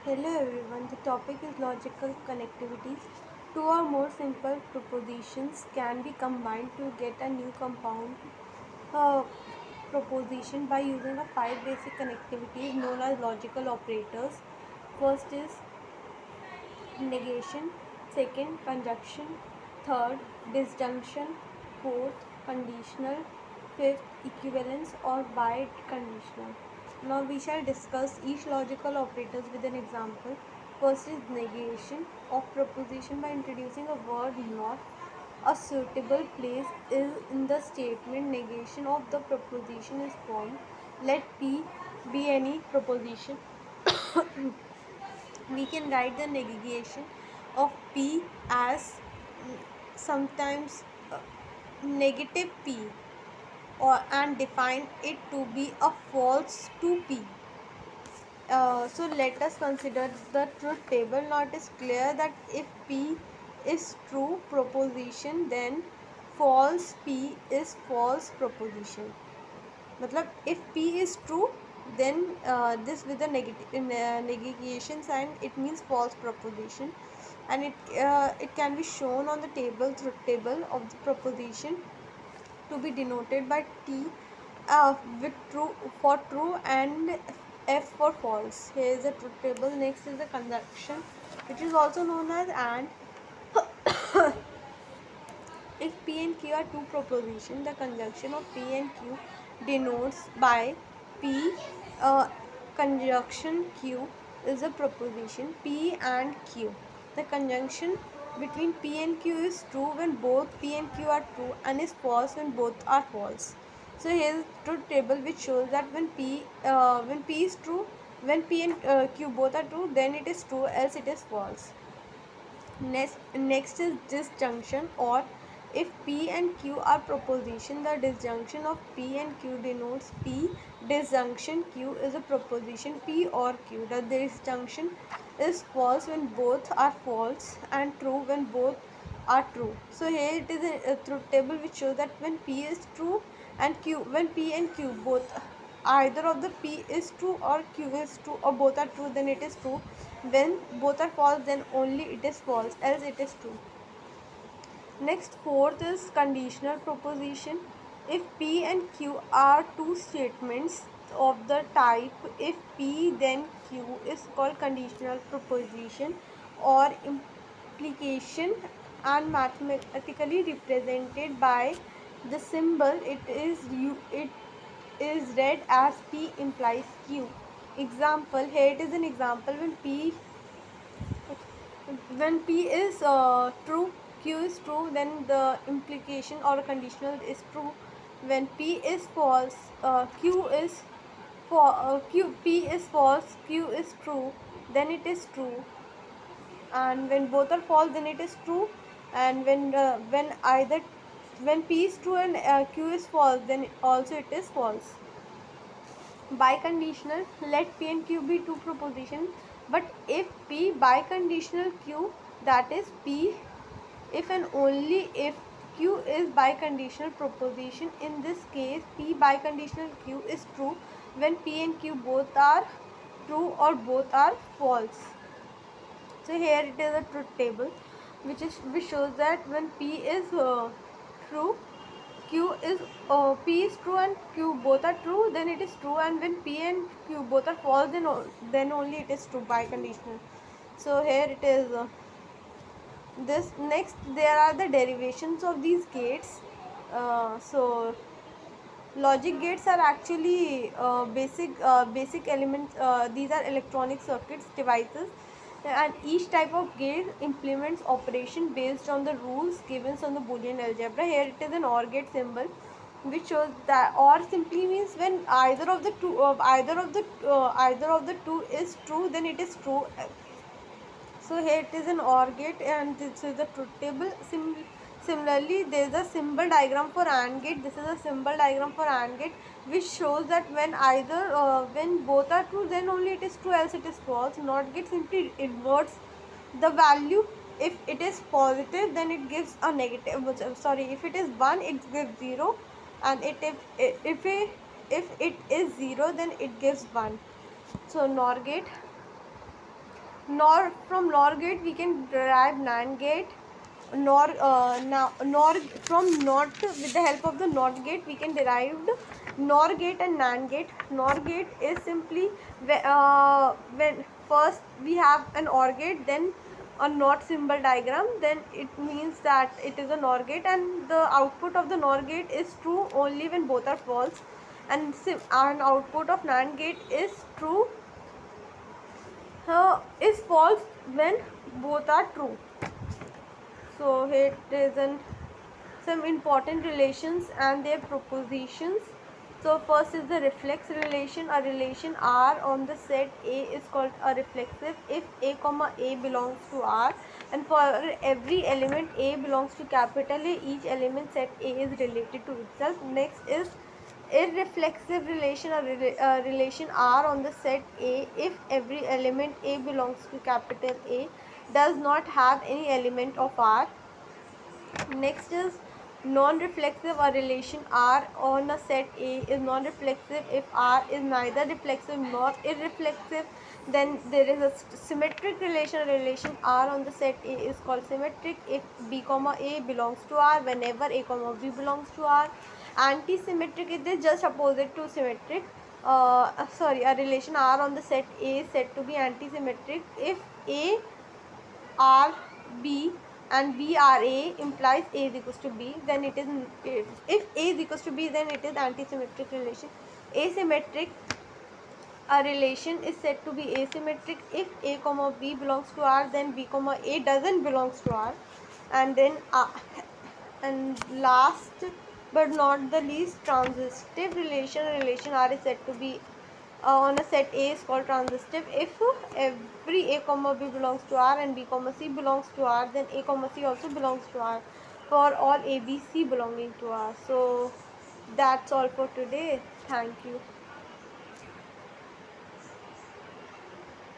Hello everyone, the topic is logical connectivities. Two or more simple propositions can be combined to get a new compound uh, proposition by using a five basic connectivities known as logical operators. First is negation, second conjunction, third disjunction, fourth conditional, fifth equivalence or biconditional. Now we shall discuss each logical operators with an example. First is negation of proposition by introducing a word not. A suitable place is in the statement negation of the proposition is formed. Let P be any proposition. We can write the negation of P as sometimes negative P or and define it to be a false to P. So let us consider the truth table. Now it is clear that if P is true proposition, then false P is false proposition. मतलब if P is true, then this with the negative negation sign, it means false proposition, and it can be shown on the table, truth table of the proposition, to be denoted by T with true for true and F for false. Here is the truth table. Next is the conjunction, which is also known as and. If P and Q are two propositions, the conjunction of P and Q denotes by P. Conjunction Q is a proposition P and Q. The conjunction between P and Q is true when both P and Q are true and is false when both are false. So here is truth table which shows that when P is true, when P and Q both are true, then it is true, else it is false. Next is disjunction, or if P and Q are proposition, the disjunction of P and Q denotes P. Disjunction Q is a proposition P or Q. The disjunction is false when both are false and true when both are true. So here it is a truth table which shows that when P is true and Q, when P and Q both, either of the P is true or Q is true or both are true, then it is true. When both are false, then only it is false, else it is true. Next, fourth is conditional proposition. If P and Q are two statements of the type if P then Q, is called conditional proposition or implication, and mathematically represented by the symbol it is read as P implies Q. Example, here it is an example. When P is true, Q is true, then the implication or conditional is true. When P is false, P is false, Q is true, then it is true. And when both are false, then it is true. And when P is true and Q is false, then also it is false. Biconditional, let P and Q be two propositions, but if P biconditional Q, that is P if and only if Q is biconditional proposition. In this case, P biconditional Q is true when P and Q both are true or both are false. So here it is a truth table which shows that when P is true, Q is P is true and Q both are true, then it is true, and when P and Q both are false, then only it is true, biconditional. So here it is. This next, there are the derivations of these gates. So logic gates are actually basic elements. These are electronic circuits devices, and each type of gate implements operation based on the rules given on the Boolean algebra. Here it is an OR gate symbol, which shows that OR simply means when either of the two is true, then it is true. So here it is an OR gate, and this is the truth table. Similarly, there is a symbol diagram for AND gate. This is a symbol diagram for AND gate, which shows that when both are true, then only it is true, else it is false. NOT gate simply inverts the value. If it is positive, then it gives a negative. Sorry, if it is 1, it gives 0, and if it is 0, then it gives 1. So NOR gate. NOR, from NOR gate we can derive NAND gate. NOR from NOT, with the help of the NOT gate we can derive NOR gate and NAND gate. NOR gate is simply when first we have an OR gate, then a NOT symbol diagram, then it means that it is a NOR gate, and the output of the NOR gate is true only when both are false, and output of NAND gate is true is false when both are true. So here it is some important relations and their propositions. So first is the reflex relation. A relation R on the set A is called a reflexive if A comma A belongs to R, and for every element A belongs to capital A, each element set A is related to itself. Next is irreflexive relation. A relation R on the set A if every element A belongs to capital A does not have any element of R. Next is non-reflexive. A relation R on a set A is non-reflexive if R is neither reflexive nor irreflexive. Then there is a symmetric relation. A relation R on the set A is called symmetric if B comma A belongs to R whenever A comma B belongs to R. Anti-symmetric is just opposite to symmetric. A relation R on the set A is said to be anti-symmetric if A R B and B R A implies A is equals to B, then it is, if A is equals to B, then it is anti-symmetric relation. Asymmetric, a relation is said to be asymmetric if A comma B belongs to R, then B comma A doesn't belongs to R. And then and last but not the least, transitive relation. A relation R is said to be on a set A is called transitive if every A comma B belongs to R and B comma C belongs to R, then A comma C also belongs to R for all A B C belonging to R. So that's all for today. Thank you.